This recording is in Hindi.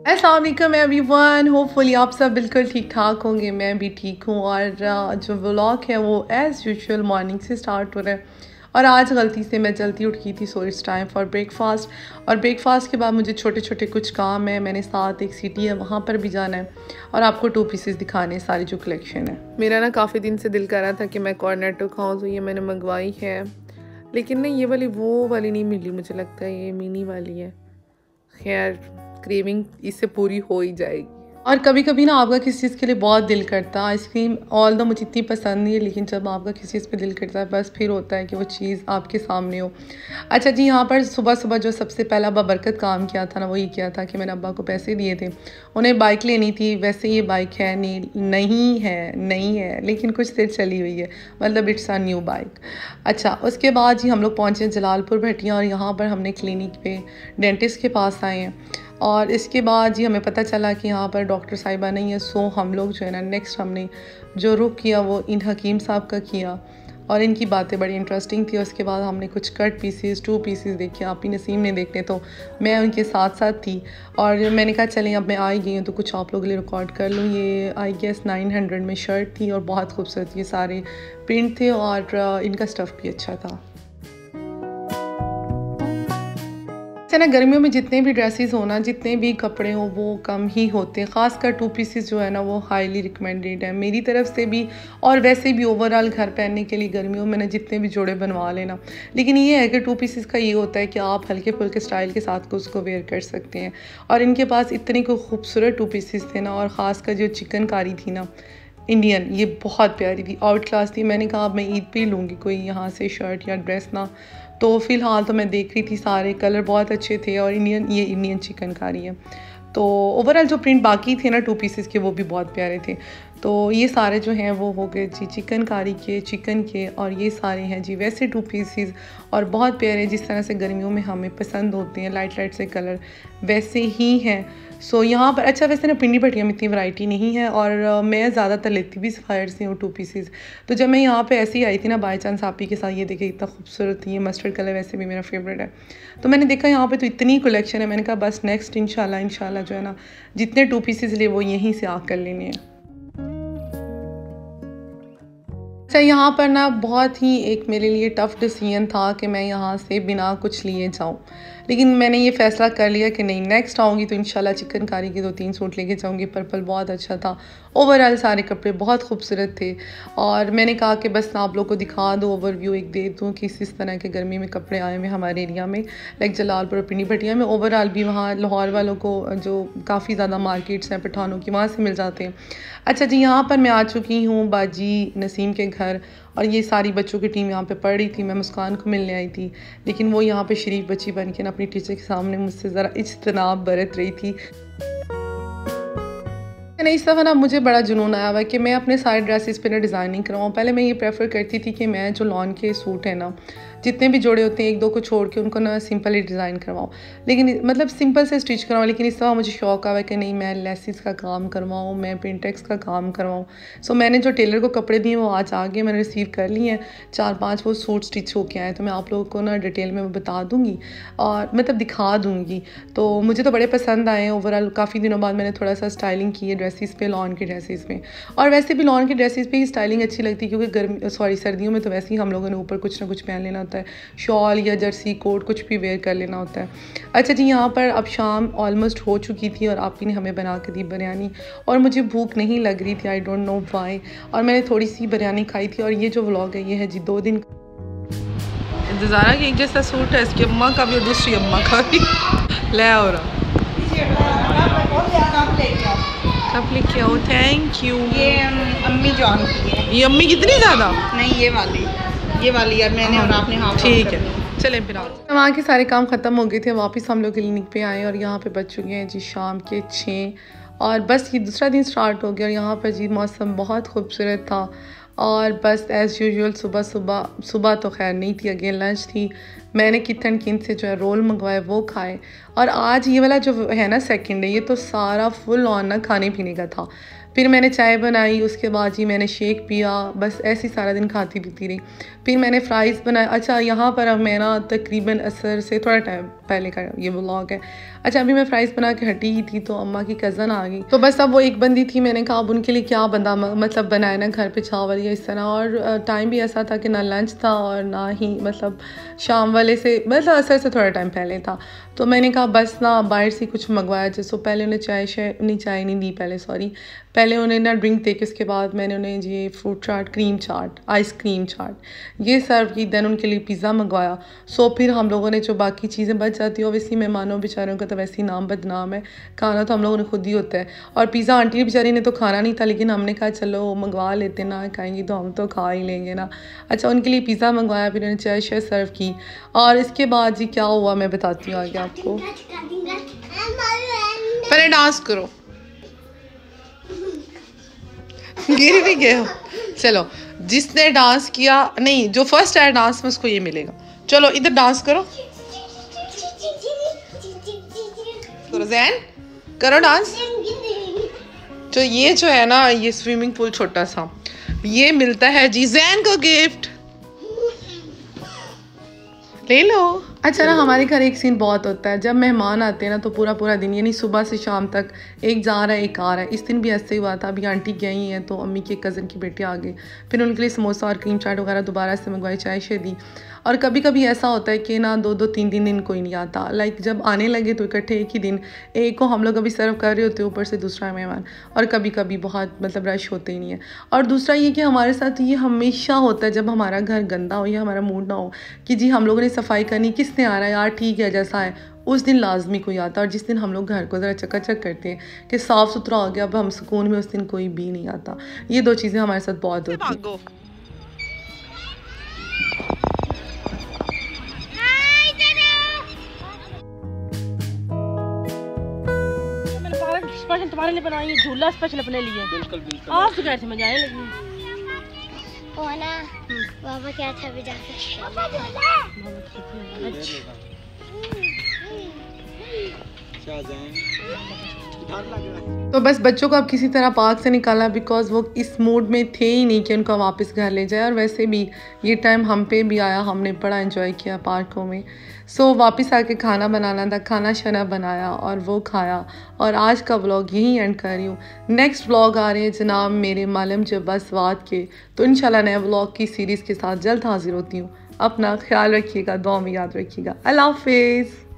अस्सलाम वालेकुम एवरीवन, होपफुली आप सब बिल्कुल ठीक ठाक होंगे। मैं भी ठीक हूँ और जो व्लॉग है वो एज़ यूजुअल मॉर्निंग से स्टार्ट हो रहा है। और आज गलती से मैं जल्दी उठ गई थी, so it's time for breakfast. और ब्रेकफास्ट के बाद मुझे छोटे छोटे कुछ काम है, मैंने साथ एक सिटी है वहाँ पर भी जाना है और आपको 2 पीसेस दिखाने हैं, सारी जो कलेक्शन है। मेरा ना काफ़ी दिन से दिल कर रहा था कि मैं कॉर्नेटो खाऊँ, तो ये मैंने मंगवाई है, लेकिन ना ये वाली वो वाली नहीं मिली, मुझे लगता है ये मिनी वाली है। खैर क्रेविंग इससे पूरी हो ही जाएगी। और कभी कभी ना आपका किसी चीज़ के लिए बहुत दिल करता है, आइसक्रीम ऑल द मुझे इतनी पसंद नहीं है, लेकिन जब आपका किसी चीज़ पे दिल करता है बस फिर होता है कि वो चीज़ आपके सामने हो। अच्छा जी, यहाँ पर सुबह सुबह जो सबसे पहला बबरकत काम किया था ना, वो ये किया था कि मैंने अब्बा को पैसे दिए थे, उन्हें बाइक लेनी थी। वैसे ये बाइक है नहीं है लेकिन कुछ देर चली हुई है, मतलब इट्स अ न्यू बाइक। अच्छा, उसके बाद जी हम लोग पहुँचे जलालपुर भटिया और यहाँ पर हमने क्लिनिक पे डेंटिस्ट के पास आए हैं। और इसके बाद जी हमें पता चला कि यहाँ पर डॉक्टर साहिबा नहीं है, सो हम लोग जो है ना नेक्स्ट हमने जो रुख किया वो इन हकीम साहब का किया और इनकी बातें बड़ी इंटरेस्टिंग थी। उसके बाद हमने कुछ कट पीसेस 2 पीसेस देखे, आप ही नसीम ने देखने, तो मैं उनके साथ साथ थी और मैंने कहा चलें अब मैं आ ही गई हूँ तो कुछ आप लोगों के लिए रिकॉर्ड कर लूँ। ये आई गेस 900 में शर्ट थी और बहुत खूबसूरत ये सारे प्रिंट थे और इनका स्टफ़ भी अच्छा था। है ना, गर्मियों में जितने भी ड्रेसेस हो ना, जितने भी कपड़े हो वो कम ही होते हैं, ख़ासकर 2 पीसेस जो है ना वो हाईली रिकमेंडेड है मेरी तरफ से भी। और वैसे भी ओवरऑल घर पहनने के लिए गर्मियों में ना जितने भी जोड़े बनवा लेना, लेकिन ये है कि 2 पीसेस का ये होता है कि आप हल्के फुल्के स्टाइल के साथ को उसको वेयर कर सकते हैं। और इनके पास इतने को खूबसूरत 2 पीसेस थे ना, और ख़ासकर जो चिकनकारी थी ना इंडियन, ये बहुत प्यारी थी, आउट क्लास थी। मैंने कहा अब मैं ईद पे लूँगी कोई यहाँ से शर्ट या ड्रेस ना, तो फ़िलहाल तो मैं देख रही थी, सारे कलर बहुत अच्छे थे और इंडियन चिकनकारी है। तो ओवरऑल जो प्रिंट बाकी थे ना 2 पीसेस के वो भी बहुत प्यारे थे। तो ये सारे जो हैं वो हो गए जी चिकनकारी के, चिकन के, और ये सारे हैं जी वैसे 2 पीसेस और बहुत प्यारे, जिस तरह से गर्मियों में हमें पसंद होते हैं लाइट लाइट से कलर वैसे ही हैं। सो यहाँ पर अच्छा, वैसे ना पिंडी भटिया में इतनी वैरायटी नहीं है और मैं ज़्यादातर लेती भी सफ़ायर से हूँ 2 पीसेस। तो जब मैं यहाँ पे ऐसे ही आई थी ना बाई चांस आप ही के साथ, ये देखे इतना खूबसूरत थी, ये मस्टर्ड कलर वैसे भी मेरा फेवरेट है, तो मैंने देखा यहाँ पे तो इतनी कलेक्शन है, मैंने कहा बस नेक्स्ट इंशाल्लाह जो है ना जितने 2 पीसेस लिए वो यहीं से आकर लेने हैं। अच्छा, यहाँ पर ना बहुत ही एक मेरे लिए टफ़ डिसीजन था कि मैं यहाँ से बिना कुछ लिए जाऊँ, लेकिन मैंने ये फ़ैसला कर लिया कि नहीं, नेक्स्ट आऊँगी तो इंशाल्लाह चिकनकारी के 2-3 सूट लेके जाऊँगी। पर्पल बहुत अच्छा था, ओवरऑल सारे कपड़े बहुत खूबसूरत थे और मैंने कहा कि बस आप लोग को दिखा दूँ, ओवरव्यू एक दे दूँ कि किस तरह के गर्मी में कपड़े आए हुए हमारे एरिया में, लाइक जलालपुर और पिंडी भटिया में। ओवरऑल भी वहाँ लाहौर वालों को जो काफ़ी ज़्यादा मार्केट्स हैं पठानों की, वहाँ से मिल जाते हैं। अच्छा जी, यहाँ पर मैं आ चुकी हूँ बाजी नसीम के घर और ये सारी बच्चों की टीम यहाँ पे पढ़ रही थी। मैं मुस्कान को मिलने आई थी, लेकिन वो यहाँ पे शरीफ बच्ची बन के ना अपनी टीचर के सामने मुझसे ज़रा इज्तनाब बरत रही थी। इस दफ़ा ना मुझे बड़ा जुनून आया हुआ है कि मैं अपने सारे ड्रेसेस पे ना डिज़ाइनिंग करवाऊँ। पहले मैं ये प्रेफर करती थी कि मैं जो लॉन के सूट है ना, जितने भी जोड़े होते हैं 1-2 को छोड़ के उनको ना सिंपल ही डिज़ाइन करवाऊँ, लेकिन मतलब सिंपल से स्टिच करवाऊँ। लेकिन इस दफ़ा मुझे शौक आया कि नहीं, मैं लेसिस का काम करवाऊँ, मैं प्रिंटेक्स का काम करवाऊँ। सो मैंने जो टेलर को कपड़े दिए वो आज आ गए, मैंने रिसीव कर लिए हैं। 4-5 वो सूट स्टिच होके आए, तो मैं आप लोगों को ना डिटेल में बता दूँगी और मतलब दिखा दूँगी। तो मुझे तो बड़े पसंद आए हैं। ओवरऑल काफ़ी दिनों बाद मैंने थोड़ा सा स्टाइलिंग की है ड्रेसेस पे, लॉन के ड्रेसेस में। और वैसे भी लॉन के ड्रेसेस पे ही स्टाइलिंग अच्छी लगती है, क्योंकि सर्दियों में तो वैसे ही हम लोगों ने ऊपर कुछ ना कुछ पहन लेना होता है, शॉल या जर्सी कोट कुछ भी वेयर कर लेना होता है। अच्छा जी, यहाँ पर अब शाम ऑलमोस्ट हो चुकी थी और आप ही ने हमें बना के दी बिरयानी, और मुझे भूख नहीं लग रही थी, आई डोंट नो व्हाई, और मैंने थोड़ी सी बिरयानी खाई थी। और ये जो व्लॉग है ये है जी 2 दिन इंतज़ारा की एक जैसा सूट है, इसकी अम्मा का भी और दूसरी अम्मा का भी। ले हो रहा कब लेके आओ, थैंक यू। ये अम्मी जान की है। ये अम्मी कितनी ज़्यादा? नहीं, ये वाली यार मैंने और आपने हाफ ठीक है, चलें फिर वहाँ के सारे काम ख़त्म हो गए थे, वापस हम लोग क्लिनिक पे आए और यहाँ पे बज चुके हैं जी शाम के 6 और बस ये दूसरा दिन स्टार्ट हो गया। और यहाँ पर जी मौसम बहुत खूबसूरत था और बस एज़ यूजुअल सुबह तो खैर नहीं थी, अगेन लंच थी। मैंने किन से जो है रोल मंगवाए वो खाए। और आज ये वाला जो है ना सेकंड डे, ये तो सारा फुल ऑन ना खाने पीने का था। फिर मैंने चाय बनाई, उसके बाद जी मैंने शेक पिया, बस ऐसे ही सारा दिन खाती पीती रही। फिर मैंने फ़्राइज़ बनाए। अच्छा, यहाँ पर अब मैं ना तकरीबन असर से थोड़ा टाइम पहले का ये व्लॉग है। अच्छा, अभी मैं फ़्राइज़ बना के हटी ही थी तो अम्मा की कज़न आ गई, तो बस अब वो एक बंदी थी। मैंने कहा अब उनके लिए क्या बंदा मतलब बनाए ना घर पे चावल या इस तरह, और टाइम भी ऐसा था कि ना लंच था और ना ही मतलब शाम वाले से मतलब असर से थोड़ा टाइम पहले था। तो मैंने कहा बस ना बाहर से कुछ मंगवाया। जैसे पहले उन्हें चाय नहीं दी पहले, सॉरी, पहले उन्हें ना ड्रिंक दे के उसके बाद मैंने उन्हें ये फ्रूट चाट, क्रीम चाट, आइसक्रीम चाट ये सर्व की। देन उनके लिए पिज़्ज़ा मंगवाया। सो फिर हम लोगों ने जो बाकी चीज़ें बच जाती है ओबियसली मेहमानों बेचारों का तो वैसे ही नाम बदनाम है, खाना तो हम लोगों ने खुद ही होता है। और पिज़्ज़ा आंटी बेचारी ने तो खाना नहीं था, लेकिन हमने कहा चलो मंगवा लेते, ना खाएंगी तो हम तो खा ही लेंगे ना। अच्छा, उनके लिए पिज़्ज़ा मंगवाया, फिर उन्हें चाय शाय सर्व की। और इसके बाद जी क्या हुआ मैं बताती हूँ आगे आपको। पहले डांस करो, गिर भी गए हो। चलो, जिसने डांस किया नहीं, जो फर्स्ट आया डांस में उसको ये मिलेगा। चलो इधर डांस करो, करो ज़ैन, करो डांस। तो ये जो है ना, ये स्विमिंग पूल छोटा सा, ये मिलता है जी ज़ैन को गिफ्ट, ले लो। अच्छा ना, हमारे घर एक सीन बहुत होता है, जब मेहमान आते हैं ना तो पूरा पूरा दिन यानी सुबह से शाम तक एक जा रहा है एक आ रहा है। इस दिन भी ऐसे ही हुआ था। अभी आंटी गई हैं तो अम्मी के कज़न की बेटी आ गई, फिर उनके लिए समोसा और क्रीम चाट वगैरह दोबारा से मंगवाई, चाय शे दी। और कभी कभी ऐसा होता है कि ना 2-2 3-3 दिन कोई नहीं आता। लाइक जब आने लगे तो इकट्ठे एक ही दिन, एक को हम लोग अभी सर्व कर रहे होते हैं, ऊपर से दूसरा मेहमान। और कभी कभी बहुत मतलब रश होते ही नहीं है। और दूसरा ये कि हमारे साथ ये हमेशा होता है जब हमारा घर गंदा हो या हमारा मूड ना हो कि जी हम लोगों ने सफाई करनी, किसने आ रहा है यार, ठीक है जैसा है, उस दिन लाजमी कोई आता है। और जिस दिन हम लोग घर को ज़रा चकाचक करते हैं कि साफ़ सुथरा हो गया, अब हम सुकून में, उस दिन कोई भी नहीं आता। ये 2 चीज़ें हमारे साथ बहुत होती हैं। स्पेशल तुम्हारे लिए बनाई है, झूला स्पेशल अपने लिए। बिल्कुल बिल्कुल, आप तो कैसे मजा आने लगी वो ना बाबा क्या था भी जाकर तो बस बच्चों को अब किसी तरह पार्क से निकाला, बिकॉज वो इस मूड में थे ही नहीं कि उनको वापस घर ले जाए। और वैसे भी ये टाइम हम पे भी आया, हमने बड़ा एंजॉय किया पार्कों में। सो वापस आके खाना बनाना था, खाना शना बनाया और वो खाया। और आज का व्लॉग यहीं एंड कर रही हूँ। नेक्स्ट व्लॉग आ रहे हैं जनाब मेरे मालम जब्बा स्वाद के, तो इंशाल्लाह नए व्लॉग की सीरीज़ के साथ जल्द हाजिर होती हूँ। अपना ख्याल रखिएगा, दुआ में याद रखिएगा। अल्लाह हाफिज़।